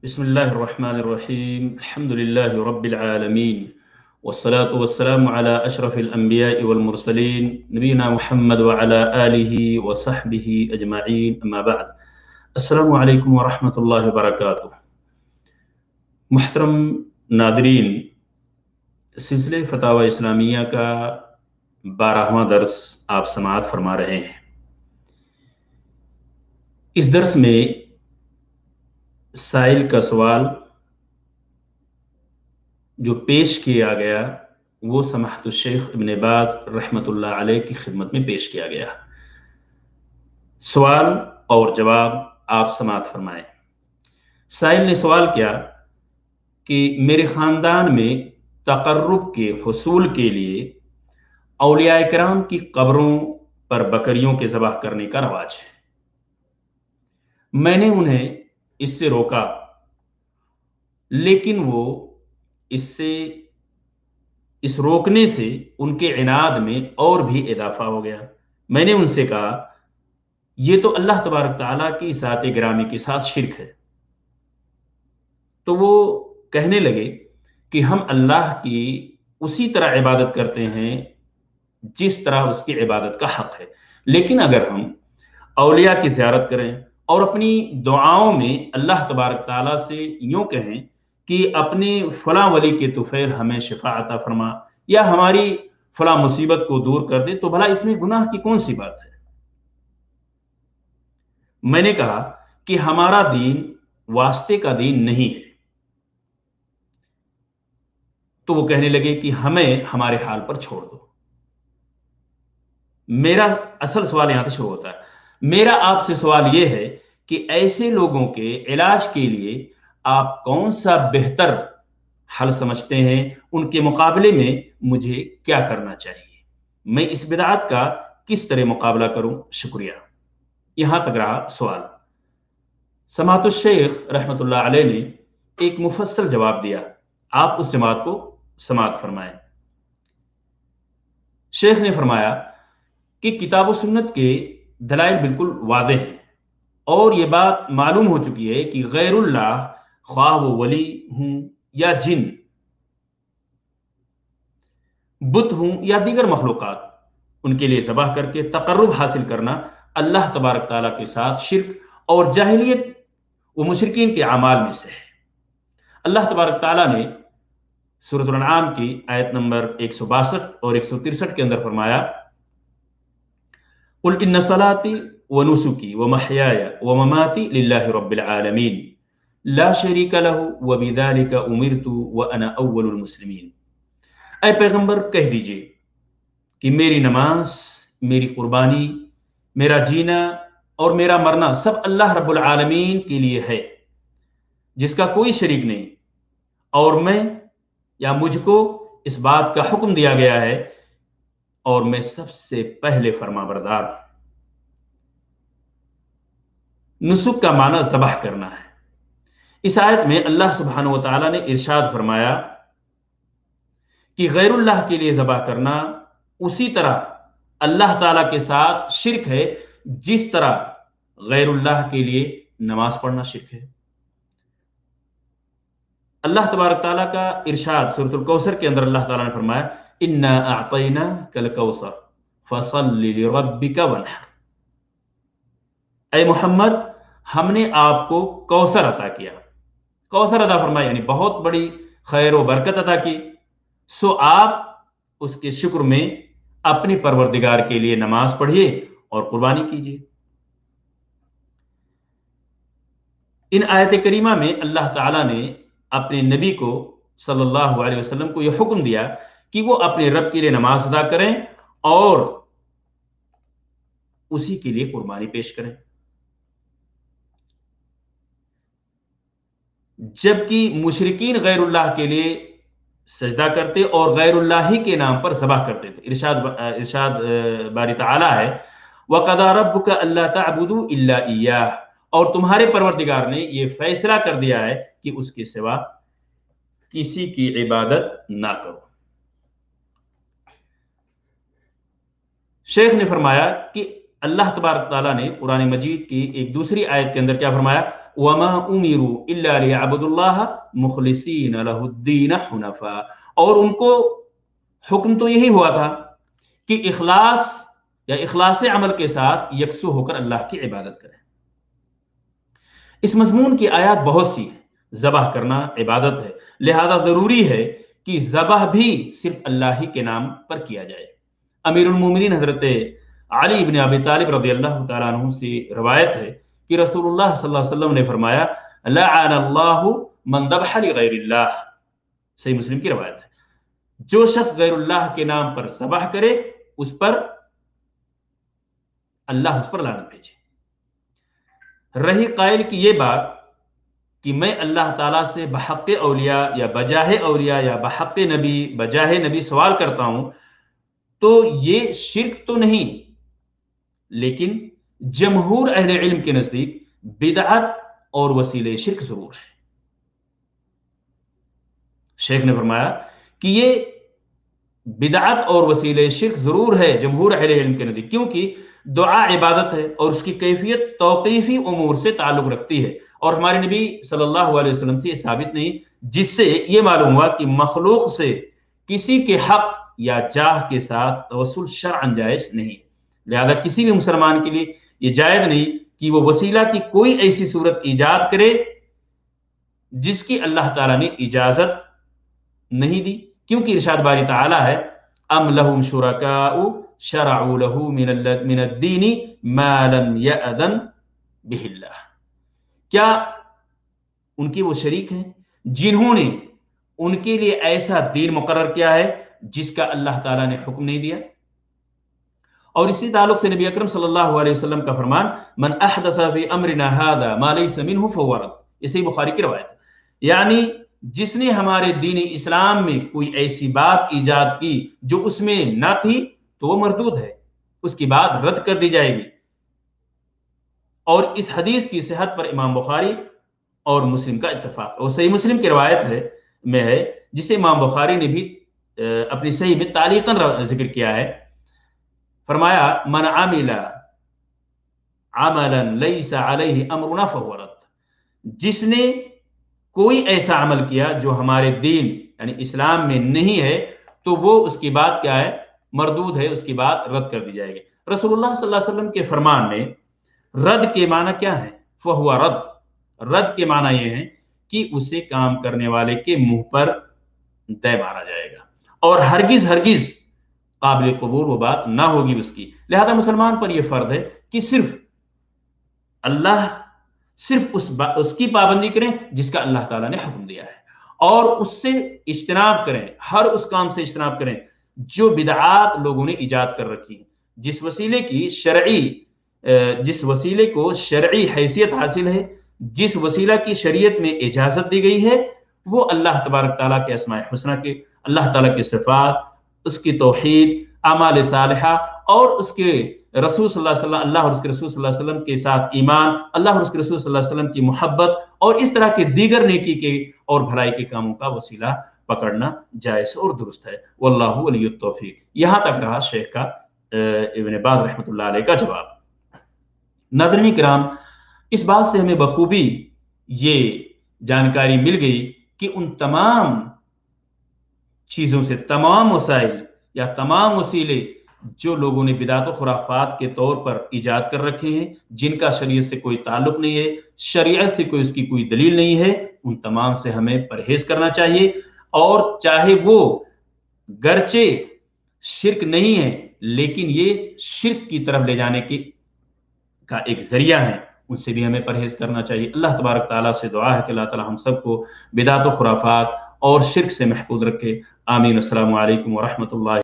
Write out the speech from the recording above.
بسم الله الرحمن الرحيم الحمد لله رب العالمين والصلاة والسلام على أشرف الأنبياء والمرسلين نبينا محمد وعلى آله وصحبه أجمعين أما بعد السلام عليكم ورحمة الله وبركاته محترم ناظرین، سلسلے فتاوی اسلامیہ کا 12واں درس آپ سماعت فرما رہے ہیں۔ اس درس میں سائل کا سوال جو پیش کیا گیا وہ سماحت الشیخ ابن باز رحمۃ اللہ علیہ کی خدمت میں پیش کیا گیا۔ سوال اور جواب آپ سماعت فرمائیں۔ سائل نے سوال کیا کہ میرے خاندان میں تقرب کے حصول کے لیے اولیاء کرام کی قبروں پر بکریوں کے ذبح کرنے کا رواج ہے۔ میں نے انہیں اس سے روکا، لیکن وہ اس روکنے سے ان کے عناد میں اور بھی اضافہ ہو گیا۔ میں نے ان سے کہا یہ تو اللہ تبارک تعالیٰ کی ذات گرامی کے ساتھ شرک ہے۔ تو وہ کہنے لگے کہ ہم اللہ کی اسی طرح عبادت کرتے ہیں جس طرح اس کی عبادت کا حق ہے، لیکن اگر ہم اولیاء کی زیارت کریں اور اپنی دعاؤں میں اللہ تبارک تعالیٰ سے یوں کہیں کہ اپنے فلاں ولی کے طفیل ہمیں شفا عطا فرما یا ہماری فلاں مصیبت کو دور کر دے، تو بھلا اس میں گناہ کی کون سی بات ہے؟ میں نے کہا کہ ہمارا دین واسطے کا دین نہیں ہے۔ تو وہ کہنے لگے کہ ہمیں ہمارے حال پر چھوڑ دو۔ میرا اصل سوال یہاں سے شروع ہوتا ہے۔ میرا آپ سے سوال یہ ہے کہ ایسے لوگوں کے علاج کے لیے آپ کون سا بہتر حل سمجھتے ہیں؟ ان کے مقابلے میں مجھے کیا کرنا چاہیے؟ میں اس بدعت کا کس طرح مقابلہ کروں؟ شکریہ۔ یہاں تک رہا سوال۔ سماحت الشیخ رحمۃ اللہ علیہ نے ایک مفصل جواب دیا، آپ اس جماعت کو سماعت فرمائیں۔ شیخ نے فرمایا کہ کتاب و سنت کے دلائل بالکل واضح ہیں، اور یہ بات معلوم ہو چکی ہے کہ غیر اللہ، خواہ وہ ولی ہوں یا جن، بت ہوں یا دیگر مخلوقات، ان کے لیے ذبح کر کے تقرب حاصل کرنا اللہ تبارک تعالیٰ کے ساتھ شرک اور جاہلیت و مشرکین کے اعمال میں سے ہے۔ اللہ تبارک تعالیٰ نے سورۃ الانعام کی آیت نمبر 162 اور 163 کے اندر فرمایا قل ان صلاتي ونسكي ومحياي ومماتي لله رب العالمين لا شريك له وبذلك امرت وانا اول المسلمين۔ اے پیغمبر کہہ دیجئے کہ میری نماز، میری قربانی، میرا جینا اور میرا مرنا سب اللہ رب العالمین کے لیے ہے جس کا کوئی شریک نہیں، اور میں یا مجھ کو اس بات کا حکم دیا گیا ہے اور میں سب سے پہلے فرما بردار۔ نسک کا معنی ذبح کرنا ہے۔ اس آیت میں اللہ سبحانہ و تعالیٰ نے ارشاد فرمایا کہ غیر اللہ کے لیے ذبح کرنا اسی طرح اللہ تعالیٰ کے ساتھ شرک ہے جس طرح غیر اللہ کے لیے نماز پڑھنا شرک ہے۔ اللہ تبارک تعالیٰ کا ارشاد سورۃ الکوثر کے اندر اللہ تعالیٰ نے فرمایا انا اعطیناک الکوثر فصل لربک وانحر۔ اے محمد، ہم نے آپ کو کوثر عطا کیا، کوثر عطا فرمایا یعنی بہت بڑی خیر و برکت عطا کی، سو آپ اس کے شکر میں اپنے پروردگار کے لیے نماز پڑھیے اور قربانی کیجیے۔ ان آیت کریمہ میں اللہ تعالیٰ نے اپنے نبی کو صلی اللہ علیہ وسلم کو یہ حکم دیا کہ وہ اپنے رب کے لیے نماز ادا کریں اور اسی کے لیے قربانی پیش کریں، جبکہ مشرکین غیر اللہ کے لیے سجدہ کرتے اور غیر اللہ ہی کے نام پر ذبح کرتے تھے۔ ارشاد باری تعالیٰ ہے وَقَضَىٰ رَبُّكَ أَلَّا تَعْبُدُوا إِلَّا إِيَّاهُ، اور تمہارے پروردگار نے یہ فیصلہ کر دیا ہے کہ اس کے سوا کسی کی عبادت نہ کرو۔ شیخ نے فرمایا کہ اللہ تبارک تعالیٰ نے قرآن مجید کی ایک دوسری آیت کے اندر کیا فرمایا वमा उमिरू इल्ला लियअबुदुल्लाह मुखलिसीन लहुद्दीन हुनफा। और उनको हुक्म तो यही हुआ था कि इखलास या इखलास अमल के साथ यकसू होकर अल्लाह की इबादत करें। इस मजमून की आयत बहुत सी है। ज़बह करना इबादत है, लिहाजा जरूरी है कि ज़बह भी सिर्फ अल्लाह ही के नाम पर किया जाए। अमीरुल मोमिनीन हजरत अली इब्न अबी तालिब रज़ियल्लाहु तआला अन्हु से रवायत है कि रसूलुल्लाह सल्लल्लाहु अलैहि वसल्लम ने फरमाया, लअनल्लाहु मन ज़बह लिगैरिल्लाह। सही मुस्लिम की रवायत है। जो शख्स गैरुल्लाह के नाम पर ज़बह करे उस पर अल्लाह उस पर लानत भेजे। रही कायल की ये बात कि मैं अल्लाह ताला से बहक़ औलिया या बजाहे औलिया या बहक़ नबी बजाहे नबी सवाल करता हूं, तो ये शिर्क तो नहीं, लेकिन जमहूर अहले इल्म के नजदीक बिदअत और वसीले शिर्क जरूर है। शेख ने फरमाया कि ये बिदअत और वसीले शिर्क जरूर है जमहूर अहले इल्म के नजदीक, क्योंकि दुआ इबादत है और उसकी कैफियत तौक़ीफ़ी उमूर से ताल्लुक रखती है और हमारे नबी सल्लल्लाहु अलैहि वसल्लम से ये साबित नहीं, जिससे ये मालूम हुआ कि मखलूक से किसी के हक या जाह के साथ तवस्सुल शरअन जायज़ नहीं। लिहाजा किसी भी मुसलमान के लिए ये जायज़ नहीं कि वो वसीला की कोई ऐसी सूरत ईजाद करे जिसकी अल्लाह ताला ने इजाजत नहीं दी, क्योंकि इरशाद बारी ताला है, अम लहुम शुरकाउ शरअू लहू मिनद्दीनी मा लम यअज़न बिहिल्लाह। क्या उनके वो शरीक हैं जिन्होंने उनके लिए ऐसा दीन मुकर्रर किया है जिसका अल्लाह ताला ने हुक्म नहीं दिया। और इसी ताल्लुक से नबी अकरम सल्लल्लाहु अलैहि वसल्लम का फरमान, मन अहदसा फी अमरिना हादा मा लैसा मिन्हु फहुव रद्द। इसी बुखारी की रवायत है, यानी जिसने हमारे दीन इस्लाम में कोई ऐसी बात ईजाद की जो उसमें ना थी तो वो मरदूद है, उसकी बात रद्द कर दी जाएगी। और इस हदीस की सेहत पर इमाम बुखारी और मुस्लिम का इत्तेफाक। और सही मुस्लिम की रवायत है जिसे इमाम बुखारी ने भी अपनी सही में तालीकन जिक्र किया है। फरमाया, मन आमिला अमलन लैसा अलैहि अमरुना फहुव रद्द। जिसने कोई ऐसा अमल किया जो हमारे दीन यानी इस्लाम में नहीं है तो वो उसकी बात क्या है, मरदूद है, उसकी बात रद्द कर दी जाएगी। रसूलुल्लाह सल्लल्लाहु अलैहि वसल्लम के फरमान में रद्द के माना क्या है, फहुव रद्द। रद्द के माना यह है कि उसे काम करने वाले के मुंह पर दे मारा जाएगा और हरगिज हरगिज काबिल कबूल वो बात ना होगी उसकी। लिहाजा मुसलमान पर यह फर्ज है कि सिर्फ उसकी पाबंदी करें जिसका अल्लाह ताला ने हुक्म दिया है और उससे इज्तनाब करें, हर उस काम से इज्तनाब करें जो बिदआत लोगों ने इजाद कर रखी है। जिस वसीले को शरई हैसियत हासिल है, जिस वसीला की शरीयत में इजाजत दी गई है, वो अल्लाह तबारक ताला के अस्माए हुस्ना के, अल्लाह ताला के सिफात, उसकी तौहीद, अमाल सालिहा और उसके रसूल सल्लल्लाहु अलैहि वसल्लम, अल्लाह और उसके रसूल सल्लल्लाहु अलैहि वसल्लम के साथ ईमान, अल्लाह और उसके रसूल सल्लल्लाहु अलैहि वसल्लम की मोहब्बत और इस तरह के दीगर नेकी के और भलाई के कामों का वसीला पकड़ना जायज़ और दुरुस्त है। वल्लाहु वलियुत तौफीक। यहां तक रहा शेख का इब्न बाज़ रहमतुल्लाह अलैह का जवाब। नाज़रीन किराम, इस बात से हमें बखूबी ये जानकारी मिल गई कि उन तमाम चीजों से, तमाम वसाइल या तमाम वसीले जो लोगों ने बिदात और खुराफात के तौर पर इजाद कर रखे हैं, जिनका शरीयत से कोई ताल्लुक नहीं है, शरीयत से उसकी कोई दलील नहीं है, उन तमाम से हमें परहेज करना चाहिए। और चाहे वो गरचे शिर्क नहीं है लेकिन ये शिर्क की तरफ ले जाने का एक जरिया है, उनसे भी हमें परहेज करना चाहिए। अल्लाह तबारक ताला से दुआ है कि अल्लाह ताला हम सबको बिदात और खुराफात और शिर्क से महफूज रखे। आमीन। अस्सलामु अलैकुम व रहमतुल्लाह।